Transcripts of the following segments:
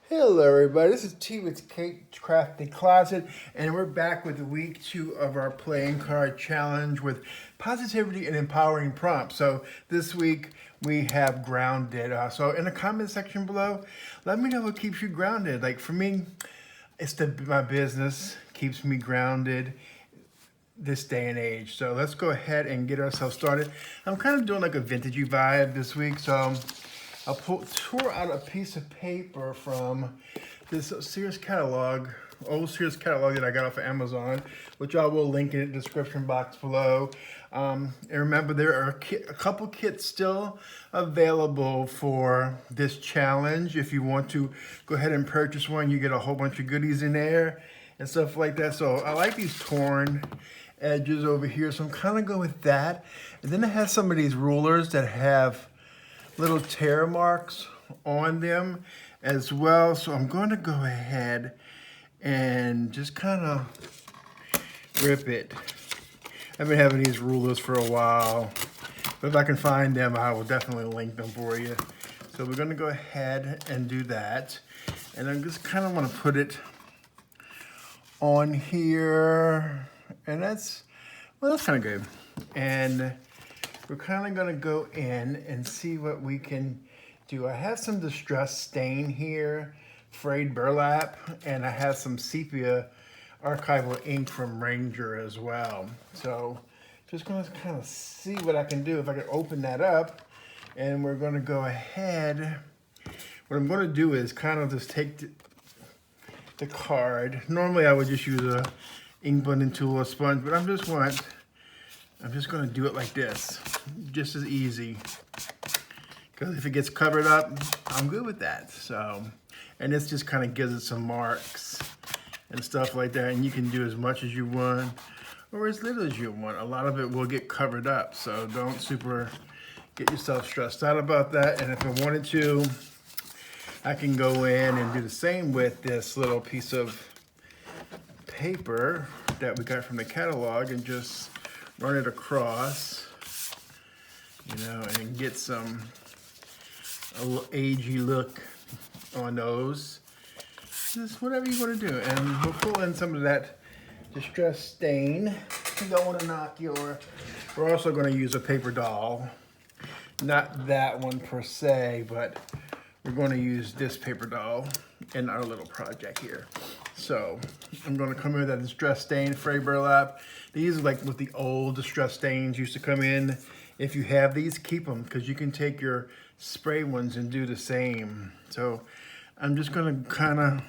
Hello everybody, this is T with Kate Crafty Closet, and we're back with week 2 of our playing card challenge with positivity and empowering prompts. So this week we have grounded. So in the comment section below, let me know what keeps you grounded. Like for me, it's my business keeps me grounded this day and age. So let's go ahead and get ourselves started. I'm kind of doing like a vintagey vibe this week, so I'll tore out a piece of paper from this Sears catalog, old Sears catalog that I got off of Amazon, which I will link in the description box below. And remember, there are a couple kits still available for this challenge. If you want to go ahead and purchase one, you get a whole bunch of goodies in there and stuff like that. So I like these torn edges over here, so I'm kind of going with that. And then it has some of these rulers that have little tear marks on them as well. So I'm going to go ahead and just kind of rip it. I've been having these rulers for a while, but if I can find them, I will definitely link them for you. So we're going to go ahead and do that. And I just kind of want to put it on here. And that's kind of good. And we're kind of going to go in and see what we can do. I have some distress stain here, frayed burlap, and I have some sepia archival ink from Ranger as well. So just going to kind of see what I can do if I can open that up. And we're going to go ahead. What I'm going to do is kind of just take the card. Normally I would just use a ink blending tool or sponge, but I'm just going to do it like this, just as easy. Because if it gets covered up, I'm good with that. So, and this just kind of gives it some marks and stuff like that. And you can do as much as you want or as little as you want. A lot of it will get covered up. So don't super get yourself stressed out about that. And if I wanted to, I can go in and do the same with this little piece of paper that we got from the catalog and just run it across, you know, and get a little agey look on those. Just whatever you want to do. And we'll pull in some of that distress stain. You don't want to knock your, we're also going to use a paper doll. Not that one per se, but we're going to use this paper doll in our little project here. So I'm going to come in with that distress stain, frayed burlap. These are like what the old distress stains used to come in. If you have these, keep them, because you can take your spray ones and do the same. So I'm just going to kind of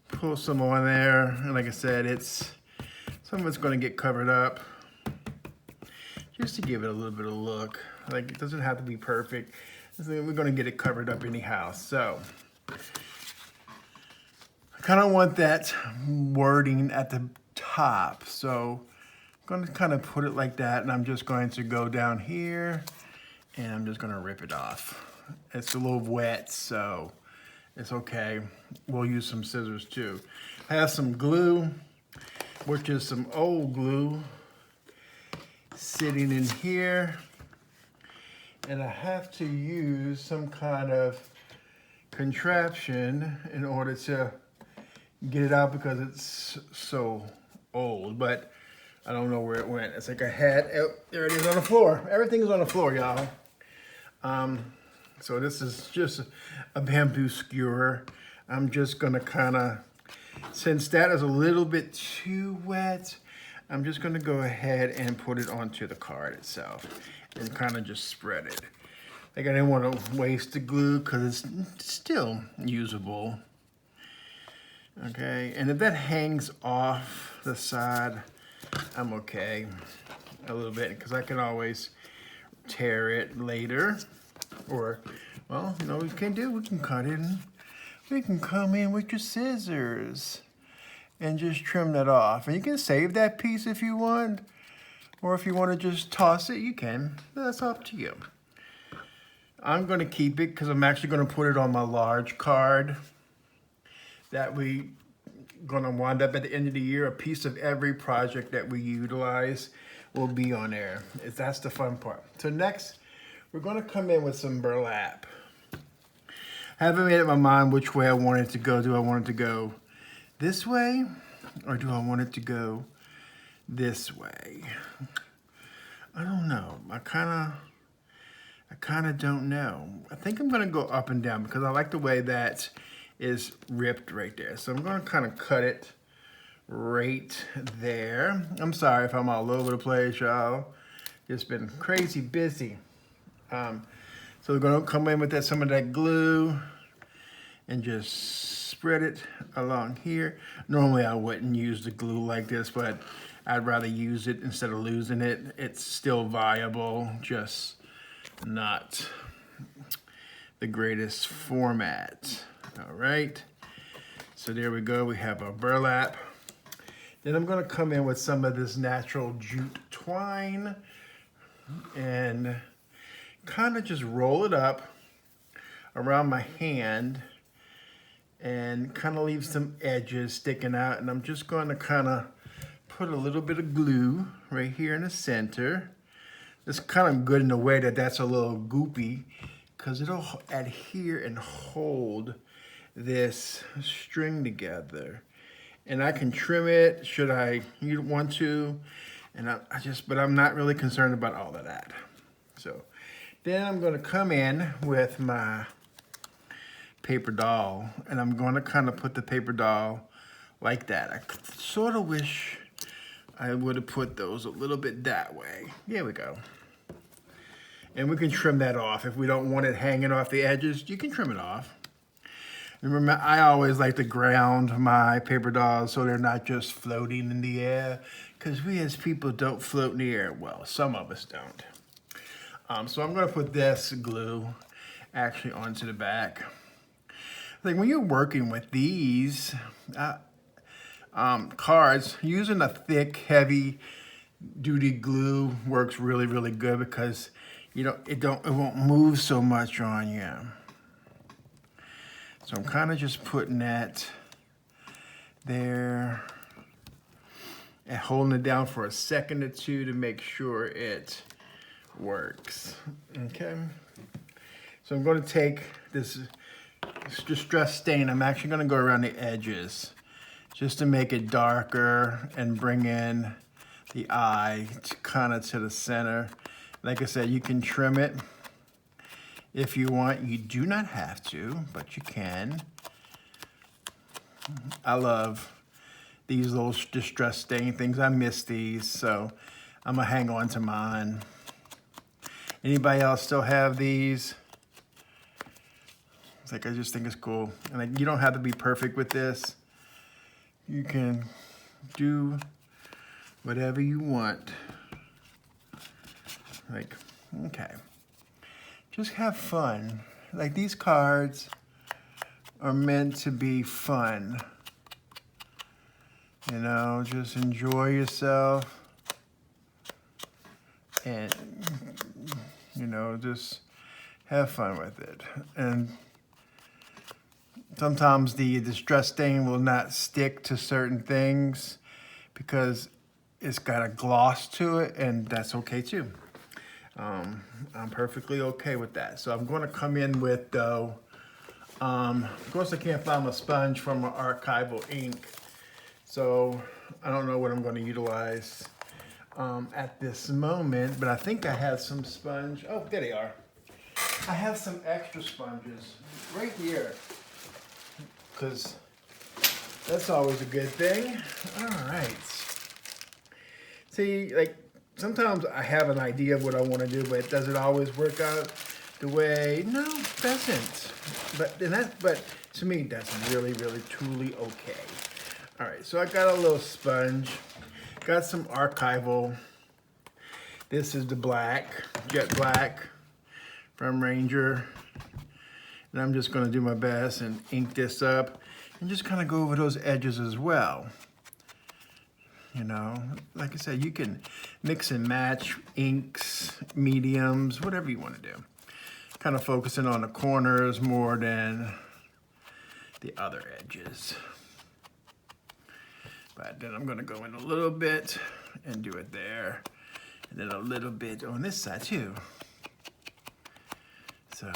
pull some on there. And like I said, some of it's going to get covered up just to give it a little bit of look. Like, it doesn't have to be perfect. We're going to get it covered up anyhow. So I kind of want that wording at the top. So I'm going to kind of put it like that. And I'm just going to go down here and I'm just going to rip it off. It's a little wet, so it's okay. We'll use some scissors too. I have some glue, which is some old glue sitting in here. And I have to use some kind of contraption in order to get it out because it's so old, but I don't know where it went. It's like oh, there it is on the floor. Everything is on the floor, y'all. So this is just a bamboo skewer. I'm just gonna kind of, since that is a little bit too wet, I'm just gonna go ahead and put it onto the card itself and kind of just spread it. Like, I didn't want to waste the glue because it's still usable. Okay, and if that hangs off the side, I'm okay a little bit because I can always tear it later. Or, well, you know what we can do? We can cut it. We can come in with your scissors and just trim that off. And you can save that piece if you want. Or if you want to just toss it, you can. That's up to you. I'm going to keep it because I'm actually going to put it on my large card that we going to wind up at the end of the year. A piece of every project that we utilize will be on there. That's the fun part. So next, we're going to come in with some burlap. haven't made up my mind which way I want it to go. Do I want it to go this way, or do I want it to go this way? I don't know. I kind of don't know. I think I'm gonna go up and down because I like the way that is ripped right there. So I'm gonna kind of cut it right there. I'm sorry if I'm all over the place, y'all. Just been crazy busy. So we're gonna come in with that, some of that glue and just spread it along here. Normally I wouldn't use the glue like this, but I'd rather use it instead of losing it. It's still viable, just not the greatest format. All right, so there we go. We have our burlap. Then I'm gonna come in with some of this natural jute twine and kind of just roll it up around my hand and kind of leave some edges sticking out. And I'm just going to kind of put a little bit of glue right here in the center. It's kind of good in a way that that's a little goopy because it'll adhere and hold this string together. And I can trim it should I want to. And but I'm not really concerned about all of that. So then I'm going to come in with my paper doll, and I'm going to kind of put the paper doll like that. I sort of wish I would have put those a little bit that way. There we go. And we can trim that off. If we don't want it hanging off the edges, you can trim it off. Remember, I always like to ground my paper dolls so they're not just floating in the air, because we as people don't float in the air. Well, some of us don't. So I'm going to put this glue actually onto the back. Like when you're working with these cards, using a thick, heavy duty glue works really, really good because it won't move so much on you. So I'm kind of just putting that there and holding it down for a second or two to make sure it works. Okay. So I'm going to take this distress stain. I'm actually going to go around the edges just to make it darker and bring in the eye kind of to the center. Like I said, you can trim it if you want. You do not have to, but you can. I love these little distress stain things. I miss these, so I'm gonna hang on to mine. Anybody else still have these? It's like, I just think it's cool. And like, you don't have to be perfect with this. You can do whatever you want. Like, okay. Just have fun. Like, these cards are meant to be fun. Just enjoy yourself. And, just have fun with it. And sometimes the distress stain will not stick to certain things because it's got a gloss to it, and that's okay too. I'm perfectly okay with that. So I'm going to come in with, though, of course I can't find my sponge from my Archival ink, so I don't know what I'm going to utilize at this moment, but I think I have some sponge. Oh, there they are. I have some extra sponges right here, because that's always a good thing. All right. See, like, sometimes I have an idea of what I want to do, but does it always work out the way? No, it doesn't. But to me, that's really, really, truly okay. All right, so I got a little sponge, got some Archival. This is the black, jet black from Ranger. And I'm just going to do my best and ink this up and just kind of go over those edges as well. Like I said, you can mix and match inks, mediums, whatever you want to do. Kind of focusing on the corners more than the other edges. But then I'm going to go in a little bit and do it there. And then a little bit on this side too. So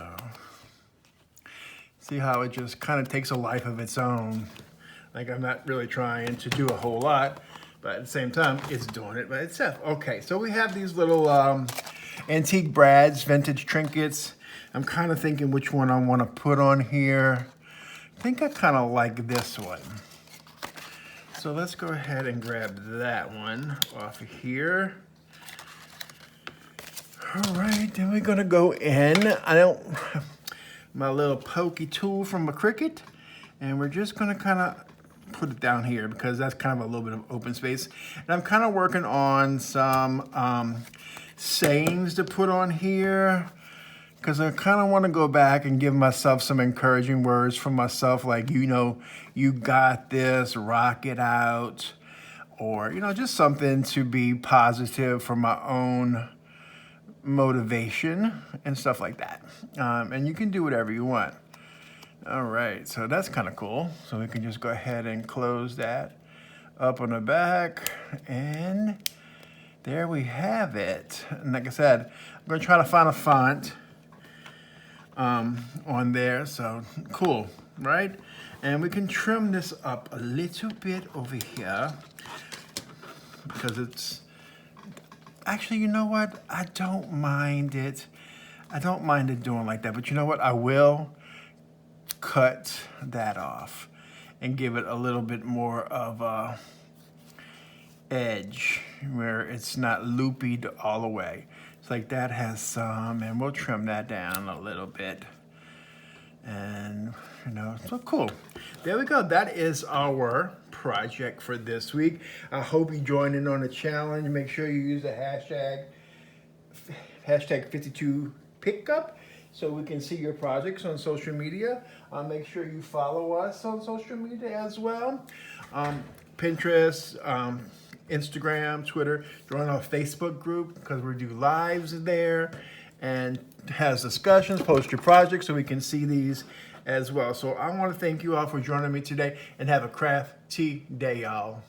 See how it just kind of takes a life of its own. Like I'm not really trying to do a whole lot, but at the same time, it's doing it by itself. Okay, so we have these little antique brads, vintage trinkets. I'm kind of thinking which one I want to put on here. I think I kind of like this one. So let's go ahead and grab that one off of here. All right, then we're gonna go in. My little pokey tool from a Cricut, and we're just gonna kind of put it down here because that's kind of a little bit of open space. And I'm kind of working on some sayings to put on here because I kind of want to go back and give myself some encouraging words for myself, like, you know, you got this, rock it out, or, you know, just something to be positive for my own motivation and stuff like that. And you can do whatever you want. All right, so that's kind of cool. So we can just go ahead and close that up on the back, and there we have it. And like I said, I'm gonna try to find a font on there, so cool, right? And we can trim this up a little bit over here because it's, actually, you know what? I don't mind it. I don't mind it doing like that, but you know what? I will cut that off and give it a little bit more of a edge where it's not loopy all the way. It's like that has some, and we'll trim that down a little bit. And, you know, so cool. There we go. That is our project for this week. I hope you join in on the challenge. Make sure you use the hashtag 52pickup so we can see your projects on social media. Make sure you follow us on social media as well. Pinterest, Instagram, Twitter. Join our Facebook group because we do lives there and has discussions. Post your projects so we can see these as well. So I want to thank you all for joining me today, and have a crafty day, y'all.